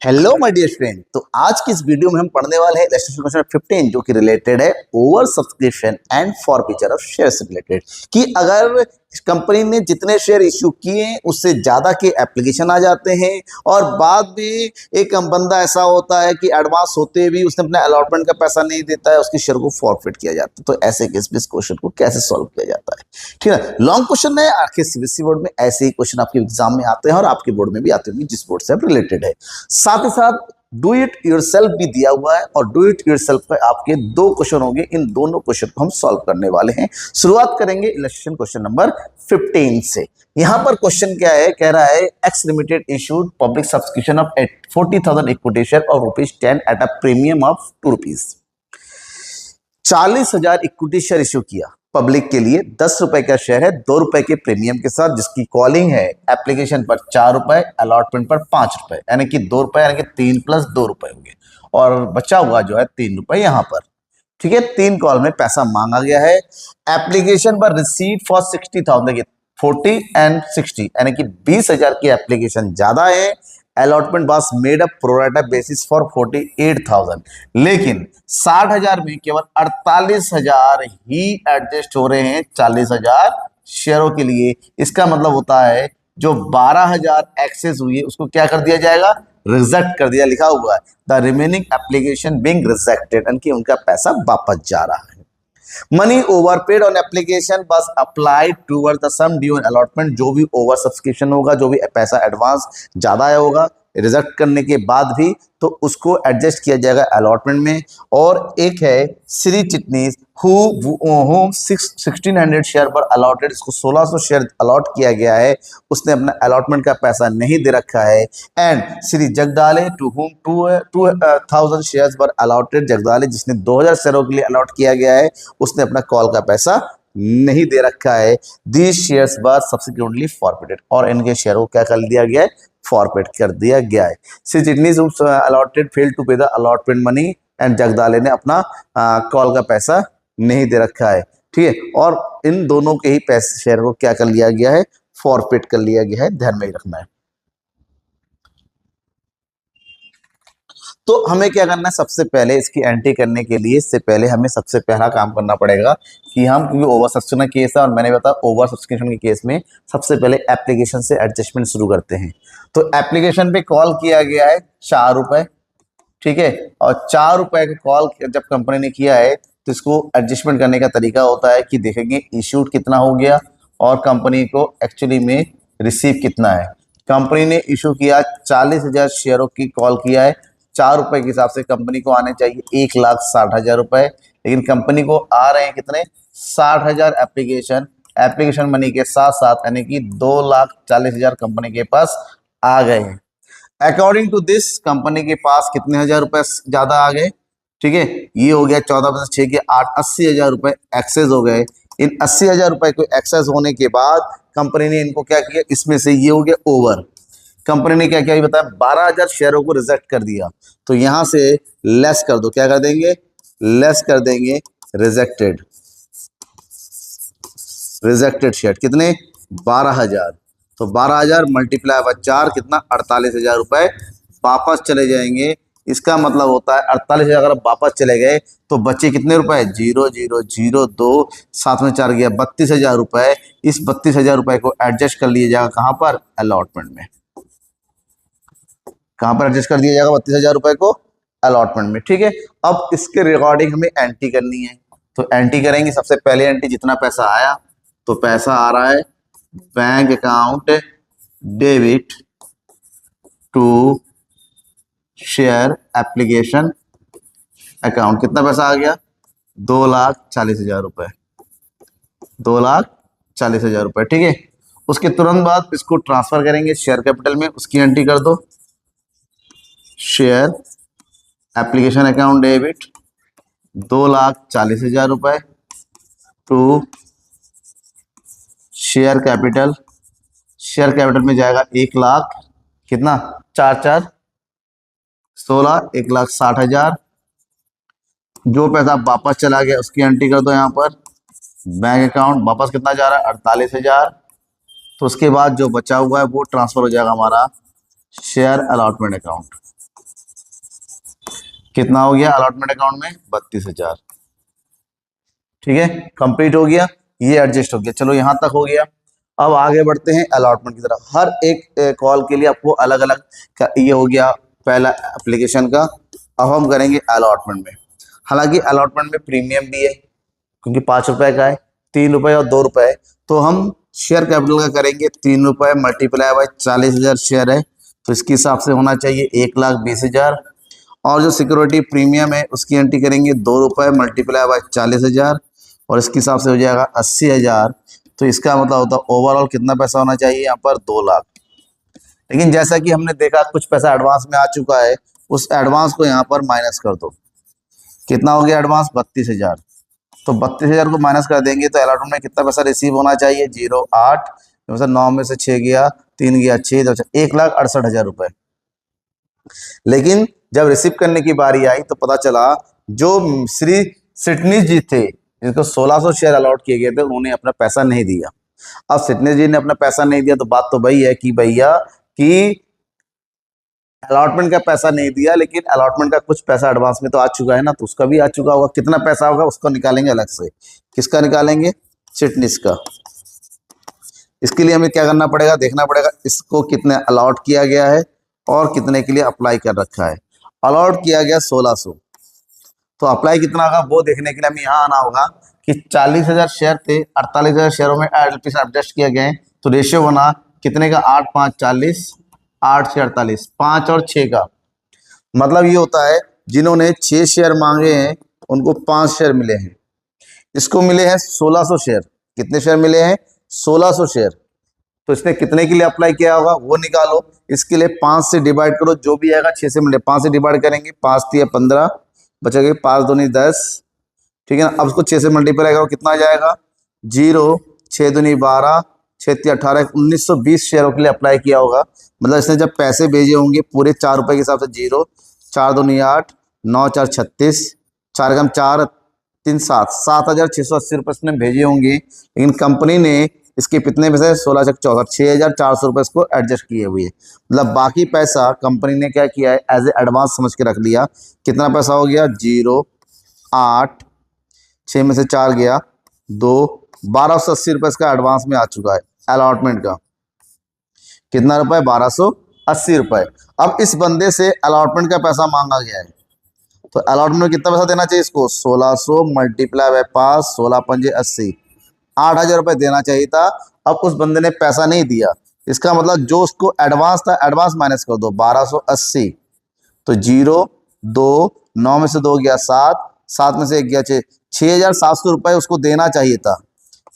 Hello my dear friend. तो आज की इस वीडियो में हम पढ़ने वाले हैं इलस्ट्रेशन क्वेश्चन 15 जो कि रिलेटेड है over subscription and forfeiture of share से रिलेटेड कि अगर कंपनी ने जितने शेयर इश्यू किए उससे ज्यादा के एप्लीकेशन आ जाते हैं और बाद में एक बंदा ऐसा होता है कि एडवांस होते भी उसने अपने अलॉटमेंट का पैसा नहीं देता है, उसकी शेयर को फॉरफिट किया जाता है। तो ऐसे केस में इस क्वेश्चन को कैसे सॉल्व किया जाता है, ठीक है। लॉन्ग क्वेश्चन है, आखिर सीबीएसई बोर्ड में ऐसे ही क्वेश्चन आपके एग्जाम में आते हैं और आपके बोर्ड में भी आते होंगे जिस बोर्ड से आप रिलेटेड है। साथ ही साथ डू इट योरसेल्फ भी दिया हुआ है और डू इट योरसेल्फ पे आपके दो क्वेश्चन होंगे। इन दोनों क्वेश्चन को हम सॉल्व करने वाले हैं। शुरुआत करेंगे इलस्ट्रेशन क्वेश्चन नंबर 15 से। यहां पर क्वेश्चन क्या है, कह रहा है x limited issued public subscription of 40,000 equity share और ₹10 at a premium of ₹2। 40,000 equity share issue किया पब्लिक के लिए, ₹10 का शेयर है, ₹2 के प्रीमियम के साथ, जिसकी कॉलिंग है एप्लीकेशन पर ₹4, अलॉटमेंट पर ₹5, यानी कि ₹2 यानी कि 3 + ₹2 होंगे और बचा हुआ जो है ₹3 यहां पर, ठीक है। 3 कॉल में पैसा मांगा गया है। एप्लीकेशन पर रिसीट फॉर 60,000, देखिए 40 एंड 60 यानी कि 20,000 की एप्लीकेशन ज्यादा है। Allotment was made up pro rata basis for 48,000, लेकिन 60,000 में केवल 48,000 ही एडजस्ट हो रहे हैं 40,000 शेयरों के लिए। इसका मतलब होता है जो 12,000 एक्सेस हुई है उसको क्या कर दिया जाएगा, रिजेक्ट कर दिया। लिखा हुआ है the remaining application being rejected, यानी कि उनका पैसा वापस जा रहा है। मनी ओवरपेड ऑन एप्लीकेशन बस applied toward the sum due and allotment, जो भी ओवर सब्सक्रिप्शन होगा, जो भी पैसा एडवांस ज्यादा आया होगा रिजेक्ट करने के बाद भी, तो उसको एडजस्ट किया जाएगा अलॉटमेंट में। और एक है श्री चिटनीस होम 1600 शेयर पर अलॉटेड, इसको 1600 शेयर अलॉट किया गया है, उसने अपना अलॉटमेंट का पैसा नहीं दे रखा है। And Shri Jagdale to whom 2000 share पर अलॉटेड, जगदाले जिसने 2000 शेयरों के लिए अलॉट किया गया है, उसने अपना कॉल का पैसा नहीं दे रखा है। These shares were subsequently forfeited, और इनके शेयर को क्या कर दिया गया है, फॉरफिट कर दिया गया है। Shri Chitnis allotted fail to pay the allotment money and Jagdale ने अपना कॉल का पैसा नहीं दे रखा है, ठीक है। और इन दोनों के ही पैसे शेयर को क्या कर लिया गया है, फॉरफिट कर लिया गया है, ध्यान में ही रखना है। तो हमें क्या करना है, सबसे पहले इसकी एंट्री करने के लिए इससे पहले हमें सबसे पहला काम करना पड़ेगा कि हम, क्योंकि ओवर सब्सक्रिप्शन का केस है और मैंने बताया ओवर सब्सक्रिप्शन के केस में सबसे पहले एप्लीकेशन से एडजस्टमेंट शुरू करते हैं। तो एप्लीकेशन पे कॉल किया गया है ₹4, ठीक है। और ₹4 का कॉल जब कंपनी ने किया है तो इसको एडजस्टमेंट करने का तरीका होता है कि देखेंगे इश्यूड कितना हो गया और कंपनी को एक्चुअली में रिसीव कितना है। कंपनी ने इशू किया 40,000 शेयरों की कॉल किया है, ₹4 के हिसाब से कंपनी को आने चाहिए 1,60,000 रुपए, लेकिन कंपनी को आ रहे हैं कितने, 60,000 एप्लीकेशन मनी के साथ साथ, यानी कि 2,40,000 कंपनी के पास आ गए हैं। अकॉर्डिंग टू दिस कंपनी के पास कितने हजार रुपए ज्यादा आ गए, ठीक है। ये हो गया 14 + 6 के 8, 80,000 रुपए एक्सेस हो गए। इन 80,000 रुपए को एक्सेस होने के बाद कंपनी ने इनको क्या किया, इसमें से ये हो गया ओवर। कंपनी ने क्या किया ये बताया, 12,000 शेयरों को रिजेक्ट कर दिया। तो यहां से लेस कर दो, क्या कर देंगे, लेस कर देंगे रिजेक्टेड शेयर कितने, 12,000। तो 12,000 मल्टीप्लाई बाय 4 कितना, 48,000 रुपए वापस चले जाएंगे। इसका मतलब होता है 48,000 अगर वापस चले गए तो बचे कितने रुपए, 0,0,0,2 साथ में 4 गया 32,000 रुपए। इस 32,000 रुपए को एडजस्ट कर लिया जाएगा कहां पर, अलॉटमेंट में। कहां पर एडजस्ट कर दिया जाएगा 32,000 रुपए को, अलॉटमेंट में, ठीक है। अब इसके रिगार्डिंग हमें एंट्री करनी है, तो एंट्री करेंगे। सबसे पहले एंट्री जितना पैसा आया, तो पैसा आ रहा है bank account debit to share application account, कितना पैसा आ गया, 2,40,000 रुपए, 2,40,000 रुपए, ठीक है। उसके तुरंत बाद इसको ट्रांसफर करेंगे शेयर कैपिटल में, उसकी एंट्री कर दो, शेयर एप्लीकेशन अकाउंट डेबिट 2,40,000 रुपए टू शेयर कैपिटल में जाएगा 1,00,000, कितना, 4 16, 1,60,000। जो पैसा वापस चला गया उसकी एंट्री कर दो यहाँ पर, बैंक अकाउंट वापस कितना जा रहा है, 48,000। तो उसके बाद जो बचा हुआ है वो ट्रांसफर हो जाएगा हमारा शेयर अलॉटमेंट अकाउंट, कितना हो गया अलॉटमेंट अकाउंट में 32,000। ठीक है, कंप्लीट हो गया, ये एडजस्ट हो गया। चलो यहां तक हो गया। अब आगे बढ़ते हैं अलॉटमेंट की तरफ। हर एक कॉल के लिए आपको अलग अलग ये हो गया पहला एप्लीकेशन का। अब हम करेंगे अलॉटमेंट में। हालांकि अलॉटमेंट में प्रीमियम भी है क्योंकि 5 रुपए का है, 3 रुपए और 2 रुपए। तो हम शेयर कैपिटल का करेंगे 3 रुपए मल्टीप्लाई बाय 40,000 शेयर है, तो इसके हिसाब से होना चाहिए 1,20,000। और जो सिक्योरिटी प्रीमियम है उसकी एंट्री करेंगे 2 रुपए मल्टीप्लाई बाय 40,000 और इसके हिसाब से हो जाएगा 80,000। तो इसका मतलब होता है ओवरऑल कितना पैसा होना चाहिए यहाँ पर 2 लाख। लेकिन जैसा कि हमने देखा कुछ पैसा एडवांस में आ चुका है, उस एडवांस को यहाँ पर माइनस कर दो। कितना हो गया एडवांस 32,000। तो 32,000 को माइनस कर देंगे तो अलॉटमेंट में कितना पैसा रिसीव होना चाहिए 08 मतलब 9 में से 6 गया, 3 गया 6, तो 1,68,000 रुपए। लेकिन जब रिसीव करने की बारी आई तो पता चला जो श्री सिटनीस जी थे जिनको 1,600 शेयर अलॉट किए गए थे उन्होंने अपना पैसा नहीं दिया। अब सिटनीस जी ने अपना पैसा नहीं दिया तो बात तो वही है कि भैया कि अलॉटमेंट का पैसा नहीं दिया, लेकिन अलॉटमेंट का कुछ पैसा एडवांस में तो आ चुका है ना, तो उसका भी आ चुका होगा। कितना पैसा होगा उसको निकालेंगे अलग से। किसका निकालेंगे? सिटनीस का। इसके लिए हमें क्या करना पड़ेगा, देखना पड़ेगा इसको कितने अलॉट किया गया है और कितने के लिए अप्लाई कर रखा है। अलॉट किया गया 1,600, तो अप्लाई कितना होगा वो देखने के लिए हमें यहाँ आना होगा कि 40,000 शेयर थे, 48,000 शेयरों में एलपी से एडजस्ट किया गया है, तो रेशियो बना कितने का 8 5 40, 8 6 48, 5 और 6 का। मतलब ये होता है जिन्होंने 6 शेयर मांगे हैं उनको 5 शेयर मिले हैं। इसको मिले हैं 1,600 शेयर। कितने शेयर मिले हैं? 1,600 शेयर। तो इसने कितने के लिए अप्लाई किया होगा वो निकालो। इसके लिए 5 से डिवाइड करो, जो भी आएगा 6 से मिले 5 से डिवाइड करेंगे, 5 3 15 बचेगा 5 दूनी 10। ठीक है ना। अब उसको 6 से मल्टीप्लाई करो, कितना आ जाएगा 0, 6 दूनी 12, 6 3 18, 1920 शेयरों के लिए अप्लाई किया होगा। मतलब इसने जब पैसे भेजे होंगे पूरे 4 रुपए के हिसाब से 0, 4 दूनी 8, 9 4 36, 4 कम 4 3 7, 7,680 रुपये इसने भेजे होंगे। लेकिन कंपनी ने इसके कितने पैसे 16 से 64, 6,400 रुपये इसको एडजस्ट किए हुए। मतलब बाकी पैसा कंपनी ने क्या किया है एज ए एडवांस समझ के रख लिया। कितना पैसा हो गया 0 8, 6 में से 4 गया 2, 1,280 रुपये इसका एडवांस में आ चुका है अलॉटमेंट का। कितना रुपए 1,280 रुपये। अब इस बंदे से अलॉटमेंट का पैसा मांगा गया है, तो अलॉटमेंट में कितना पैसा देना चाहिए इसको 1,600 मल्टीप्लाई बाय 5, 16 पंजे 80, 8,000 रुपये देना चाहिए था। अब उस बंदे ने पैसा नहीं दिया, इसका मतलब जो उसको एडवांस था एडवांस माइनस कर दो 1,280। तो 0 2, 9 में से 2 गया 7, 7 में से 1 गया 6, 6,700 रुपये उसको देना चाहिए था,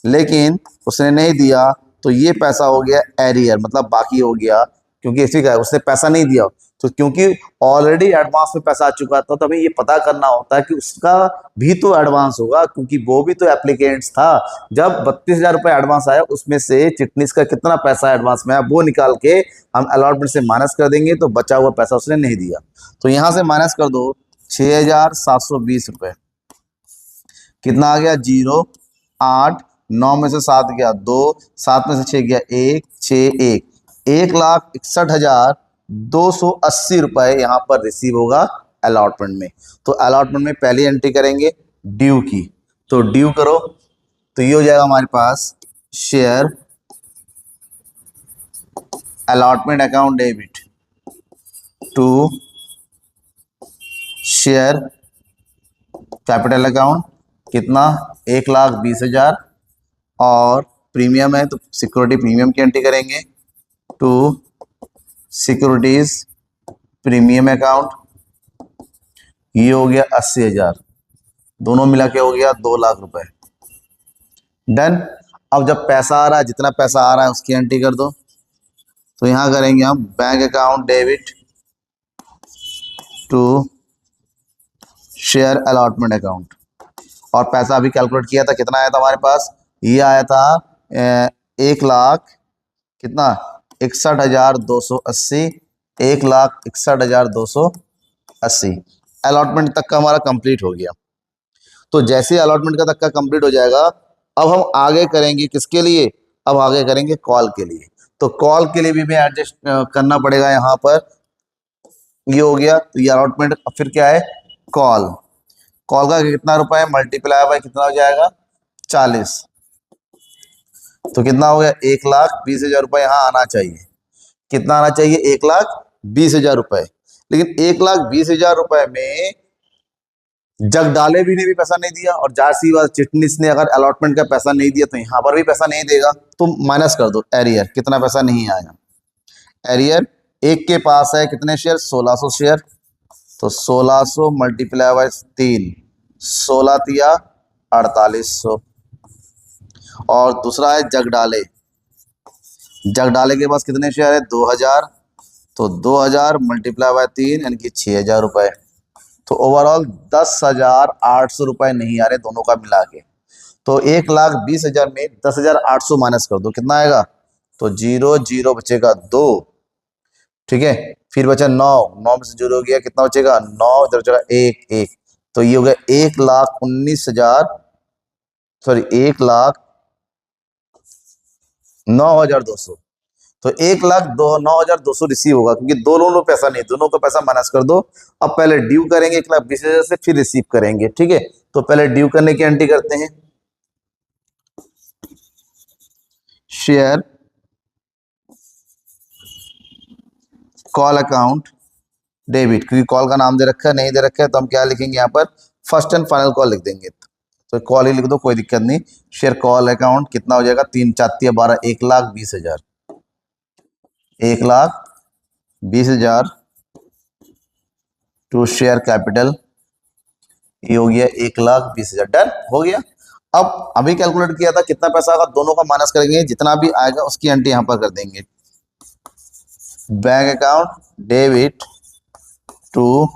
लेकिन उसने नहीं दिया। तो ये पैसा हो गया एरियर, मतलब बाकी हो गया, क्योंकि इसी का उसने पैसा नहीं दिया। तो क्योंकि ऑलरेडी एडवांस में पैसा आ चुका था तो हमें ये पता करना होता है कि उसका भी तो एडवांस होगा, क्योंकि वो भी तो एप्लीकेंट्स था। जब 32,000 रुपये एडवांस आया उसमें से चिटनीस का कितना पैसा एडवांस में आया वो निकाल के हम अलॉटमेंट से माइनस कर देंगे, तो बचा हुआ पैसा उसने नहीं दिया। तो यहाँ से माइनस कर दो 6,720 रुपये। कितना आ गया 0 8, 9 में से 7 गया 2, 7 में से 6 गया 1, 6 1, 1,61,280 रुपये यहाँ पर रिसीव होगा अलॉटमेंट में। तो अलॉटमेंट में पहली एंट्री करेंगे ड्यू की, तो ड्यू करो, तो ये हो जाएगा हमारे पास share allotment account debit to share capital account. कितना 1,20,000 और प्रीमियम है तो सिक्योरिटी प्रीमियम की एंट्री करेंगे टू सिक्योरिटीज प्रीमियम अकाउंट। ये हो गया 80,000, दोनों मिला के हो गया 2,00,000 रुपए। डन। अब जब पैसा आ रहा है जितना पैसा आ रहा है उसकी एंट्री कर दो। तो यहां करेंगे हम bank account debit to share allotment account, और पैसा अभी कैलकुलेट किया था कितना आया था हमारे पास, ये आया था 1,00,000 कितना 61,280, 1,61,280 अलॉटमेंट तक का हमारा कंप्लीट हो गया। तो जैसे अलॉटमेंट का तक का कंप्लीट हो जाएगा अब हम आगे करेंगे किसके लिए, अब आगे करेंगे कॉल के लिए। तो कॉल के लिए भी हमें एडजस्ट करना पड़ेगा। यहाँ पर ये हो गया, तो ये अलॉटमेंट। अब फिर क्या है कॉल, कॉल का कितना रुपए है, मल्टीप्लाई बाय कितना हो जाएगा 40, तो कितना हो गया 1,20,000 रुपए यहाँ आना चाहिए। कितना आना चाहिए 1,20,000 रुपए। लेकिन 1,20,000 रुपए में जगडाले भी ने भी पैसा नहीं दिया और जाहिर सी बात चिटनीस ने अगर अलॉटमेंट का पैसा नहीं दिया तो यहाँ पर भी पैसा नहीं देगा, तो माइनस कर दो एरियर, कितना पैसा नहीं आया। एरियर एक के पास है कितने शेयर 1600 शेयर, तो 1600 मल्टीप्लाई बाय 3, 16 तिया 4800। और दूसरा है जगडाले, जगडाले के पास कितने शेयर है 2000, तो 2000 मल्टीप्लाई बाय 3 यानी कि 6000 रुपए। तो ओवरऑल 10,800 रुपए नहीं आ रहे दोनों का मिला के। तो 1,20,000 में 10,800 माइनस कर दो, कितना आएगा, तो 0 0 बचेगा 2, ठीक है। फिर बचा 9, 9 में से 0 हो गया, कितना बचेगा 9, इधर बचेगा 1 1, तो ये हो गया 1,19,000, सॉरी 1,09,200। तो 1,09,200 रिसीव होगा क्योंकि दोनों को पैसा नहीं, दोनों का पैसा माइनस कर दो। अब पहले ड्यू करेंगे 1,20,000 से, फिर रिसीव करेंगे, ठीक है। तो पहले ड्यू करने की एंट्री करते हैं, शेयर कॉल अकाउंट डेबिट, क्योंकि कॉल का नाम दे रखा है, नहीं दे रखा है तो हम क्या लिखेंगे यहाँ पर फर्स्ट एंड फाइनल कॉल लिख देंगे, तो कॉल ही लिख दो, कोई दिक्कत नहीं। शेयर कॉल अकाउंट कितना हो जाएगा 3 4 12, 1,20,000, 1,20,000 टू शेयर कैपिटल, ये हो गया 1,20,000, डन हो गया। अब अभी कैलकुलेट किया था कितना पैसा आएगा, दोनों का माइनस करेंगे, जितना भी आएगा उसकी एंट्री यहां पर कर देंगे, bank account debit to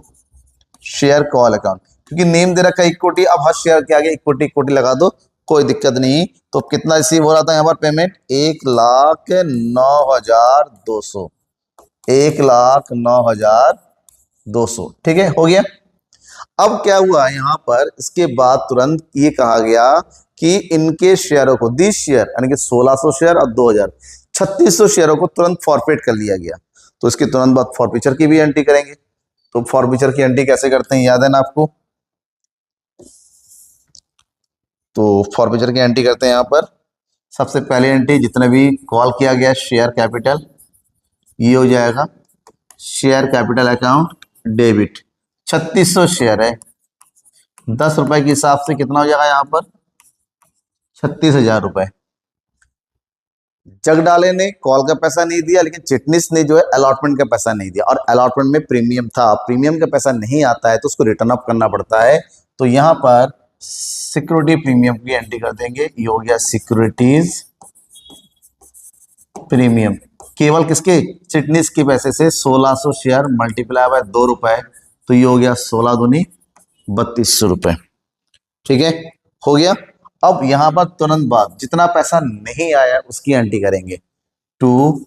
share call account, क्योंकि नेम दे रखा है इक्विटी, अब हर शेयर के आगे इक्विटी इक्विटी लगा दो, कोई दिक्कत नहीं। तो कितना रिसीव हो रहा था यहाँ पर पेमेंट 1,09,200, 1,09,200, ठीक है हो गया। अब क्या हुआ यहाँ पर, इसके बाद तुरंत ये कहा गया कि इनके शेयरों को 20 शेयर यानी कि 1600 शेयर और 2000 3600 शेयरों को तुरंत फॉरफिट कर लिया गया। तो इसके तुरंत बाद फॉरफीचर की भी एंट्री करेंगे। तो फॉरफीचर की एंट्री कैसे करते हैं याद है ना आपको, तो फॉरफीचर की एंट्री करते हैं यहाँ पर। सबसे पहले एंट्री जितने भी कॉल किया गया शेयर कैपिटल, ये हो जाएगा share capital account debit, 3600 share है, 10 रुपए के हिसाब से कितना हो जाएगा यहाँ पर 36,000 रुपए। जगडाले ने कॉल का पैसा नहीं दिया, लेकिन चिटनिस ने जो है अलॉटमेंट का पैसा नहीं दिया, और अलॉटमेंट में प्रीमियम था, प्रीमियम का पैसा नहीं आता है तो उसको रिटर्न अप करना पड़ता है। तो यहाँ पर सिक्योरिटी प्रीमियम की एंट्री कर देंगे, ये हो गया सिक्योरिटीज प्रीमियम, केवल किसके चिटनिस के पैसे से 1600 शेयर मल्टीप्लाई बाय 2 रुपए, तो ये हो गया 16 दूनी 3200 रुपए, ठीक है हो गया। अब यहां पर तुरंत बाद जितना पैसा नहीं आया उसकी एंट्री करेंगे, टू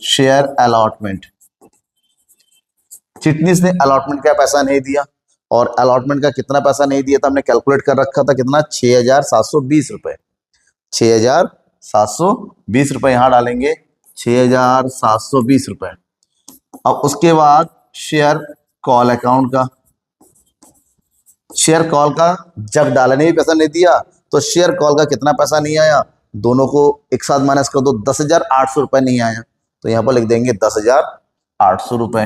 शेयर अलॉटमेंट, चिटनिस ने अलॉटमेंट का पैसा नहीं दिया, और अलॉटमेंट का कितना पैसा नहीं दिया था हमने कैलकुलेट कर रखा था, कितना 6,720 रुपए, 6,720 रुपए यहां डालेंगे, 6,720 रुपए। अब उसके बाद शेयर कॉल अकाउंट का, शेयर कॉल का जगडाले ने भी पैसा नहीं दिया, तो शेयर कॉल का कितना पैसा नहीं आया, दोनों को एक साथ माइनस कर दो, 10,800 रुपए नहीं आया, तो यहां पर लिख देंगे 10,800 रुपए।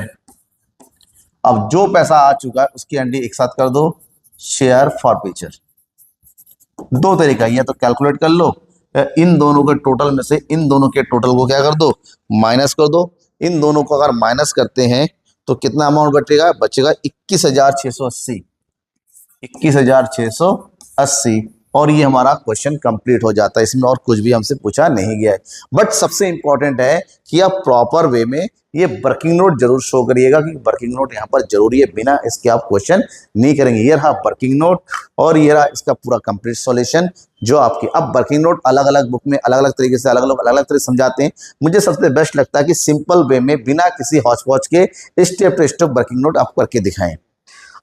अब जो पैसा आ चुका है उसकी एंट्री एक साथ कर दो, शेयर फॉरफीचर। दो तरीका, या तो कैलकुलेट कर लो, इन दोनों के टोटल में से इन दोनों के टोटल को क्या कर दो माइनस कर दो। इन दोनों को अगर माइनस करते हैं तो कितना अमाउंट बचेगा, बचेगा 21,680, 21,680, और ये हमारा क्वेश्चन कंप्लीट हो जाता है। इसमें और कुछ भी हमसे पूछा नहीं गया है। बट सबसे इंपॉर्टेंट है कि आप प्रॉपर वे में ये वर्किंग नोट जरूर शो करिएगा, क्योंकि वर्किंग नोट यहाँ पर जरूरी है, बिना इसके आप क्वेश्चन नहीं करेंगे। ये रहा वर्किंग नोट और ये रहा इसका पूरा कंप्लीट सॉल्यूशन जो आपकी। अब वर्किंग नोट अलग अलग बुक में अलग अलग तरीके से अलग अलग तरह समझाते हैं। मुझे सबसे बेस्ट लगता है कि सिंपल वे में बिना किसी हौच पौच के step to step working note आप करके दिखाएं।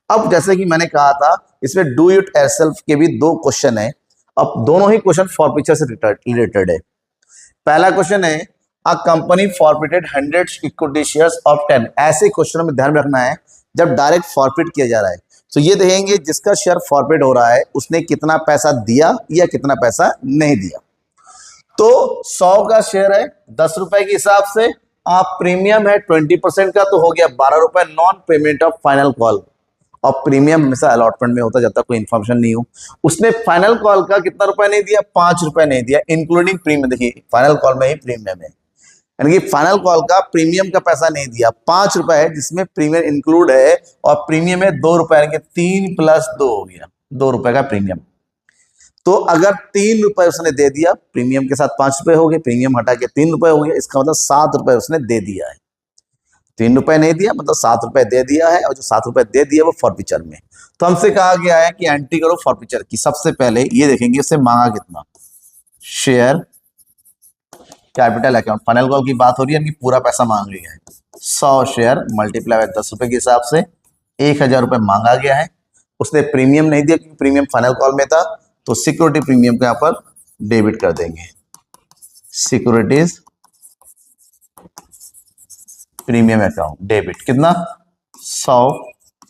अब जैसे कि मैंने कहा था इसमें डू इट योरसेल्फ के भी 2 क्वेश्चन है। अब दोनों ही क्वेश्चन फॉरफीचर से रिलेटेड है। पहला क्वेश्चन है a company forfeited 100 equity shares of 10। ऐसे क्वेश्चनों में ध्यान रखना है जब डायरेक्ट फॉरफिट किया जा रहा है तो ये देखेंगे जिसका शेयर फॉरफिट हो रहा है उसने कितना पैसा दिया या कितना पैसा नहीं दिया। तो 100 का शेयर है 10 रुपए के हिसाब से, आप प्रीमियम है 20% का तो हो गया 12 रुपए non payment of final call. और प्रीमियम हमेशा अलॉटमेंट में होता है जब तक कोई इन्फॉर्मेशन नहीं हो। उसने फाइनल कॉल का कितना रुपए नहीं दिया, 5 रुपए नहीं दिया इंक्लूडिंग प्रीमियम। देखिए फाइनल कॉल में ही प्रीमियम है, यानी कि फाइनल कॉल का प्रीमियम का पैसा नहीं दिया, 5 रुपए है जिसमें प्रीमियम इंक्लूड है और प्रीमियम है 2 रुपए, यानी कि 3 + 2 हो गया 2 रुपए का प्रीमियम। तो अगर 3 रुपए उसने दे दिया, प्रीमियम के साथ 5 रुपए हो गए, प्रीमियम हटा के 3 रुपए हो गया, इसका मतलब 7 रुपए उसने दे दिया है। 3 रुपए नहीं दिया मतलब 7 रुपए दे दिया है, और जो 7 रुपए दे दिया वो फॉरफीचर में। तो हमसे कहा गया है कि एंट्री करो फॉरफीचर की। सबसे पहले ये देखेंगे उससे मांगा कितना, share capital account, final call की बात हो रही है कि पूरा पैसा मांग लिया है। 100 शेयर मल्टीप्लाई बाय 10 रुपए के हिसाब से 1000 रुपए मांगा गया है। उसने प्रीमियम नहीं दिया क्योंकि प्रीमियम फाइनल कॉल में था, तो सिक्योरिटी प्रीमियम को यहाँ पर डेबिट कर देंगे। सिक्योरिटीज प्रीमियम अकाउंट डेबिट कितना, 100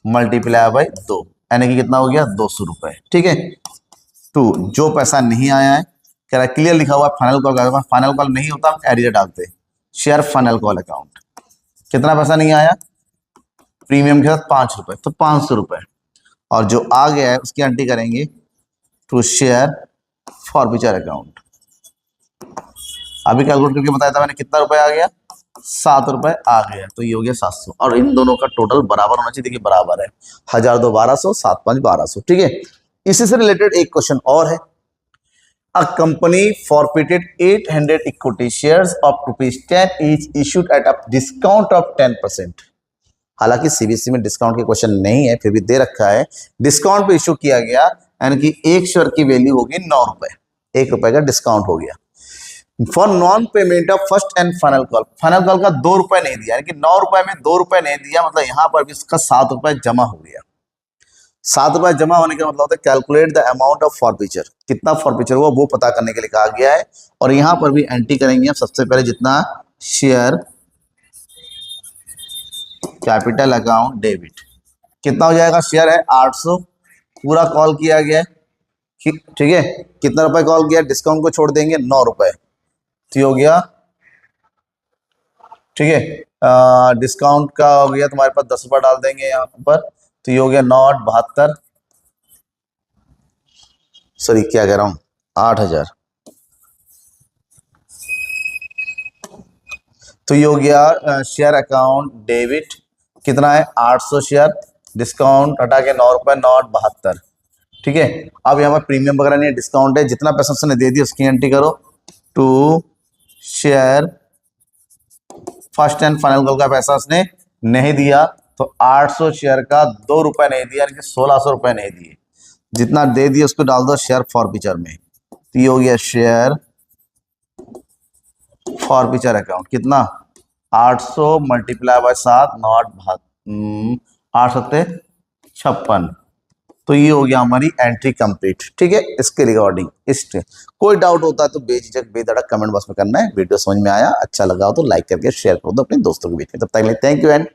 मल्टीप्लाई बाय 2, यानी कि कितना हो गया 200 रुपए। ठीक है, तो जो पैसा नहीं आया है कह रहा क्लियर लिखा हुआ फाइनल कॉल का, फाइनल कॉल नहीं होता हम एडिटर डालते, शेयर फाइनल कॉल अकाउंट। कितना पैसा नहीं आया, प्रीमियम के साथ 5 रुपए, तो 500 रुपए। और जो आ गया है उसकी एंट्री करेंगे टू शेयर फॉरफीचर अकाउंट। अभी कैलकुलेट करके बताया था मैंने कितना रुपए आ गया, 7 रुपए आ गया, तो ये हो गया 700। और इन दोनों का टोटल बराबर होना चाहिए, देखिए बराबर है 1000 2 1200 7 5 1200। ठीक है, इसी से रिलेटेड एक क्वेश्चन और है। A company forfeited 800 equity shares of ₹10 each issued at a discount of 10%। हालांकि सीबीएसई में डिस्काउंट के क्वेश्चन नहीं है, फिर भी दे रखा है डिस्काउंट पे इशू किया गया, यानी कि एक शेयर की वैल्यू होगी 9 रुपए, 1 रुपए का डिस्काउंट हो गया। For non payment of first and final call, final call का 2 रुपए नहीं दिया, यानी कि 9 रुपए में 2 रुपए नहीं दिया, मतलब यहां पर भी इसका 7 रुपए जमा हो गया। 7 रुपए जमा होने का मतलब होता है calculate the amount of forfeiture, कितना फॉरफीचर हुआ वो पता करने के लिए कहा गया है। और यहां पर भी एंट्री करेंगे आप सबसे पहले जितना शेयर कैपिटल अकाउंट डेबिट, कितना हो जाएगा, शेयर है 800, पूरा कॉल किया गया है। ठीक है, कितना रुपए कॉल किया, डिस्काउंट को छोड़ देंगे 9 रुपए, तो हो गया। ठीक है, डिस्काउंट का हो गया तुम्हारे पास 10 रुपए डाल देंगे यहाँ पर, तो ये हो गया 9 8 72, सॉरी क्या कह रहा हूं 8000, तो ये हो गया शेयर अकाउंट डेबिट, कितना है 800 शेयर, डिस्काउंट हटा के 9 रुपए 9 8 72। ठीक है, अब यहाँ पर प्रीमियम वगैरह नहीं है, डिस्काउंट है, जितना पैसा उसने दे दिया उसकी एंट्री करो to share first and final call का पैसा उसने नहीं दिया, तो 800 शेयर का 2 रुपए नहीं दिया, यानी कि 1600 रुपए नहीं दिए, जितना दे दिया उसको डाल दो शेयर फॉरफीचर में, तो ये हो गया शेयर फॉरफीचर अकाउंट, कितना 800 मल्टीप्लाई बाय 7 9 8 7 56, तो ये हो गया हमारी एंट्री कंप्लीट। ठीक है, इसके रिगार्डिंग कोई डाउट होता है तो बेझिझक बेधड़क कमेंट बॉक्स में करना है। वीडियो समझ में आया, अच्छा लगा हो तो लाइक करके शेयर कर दो अपने दोस्तों के बीच में। तब तक के लिए थैंक यू एंड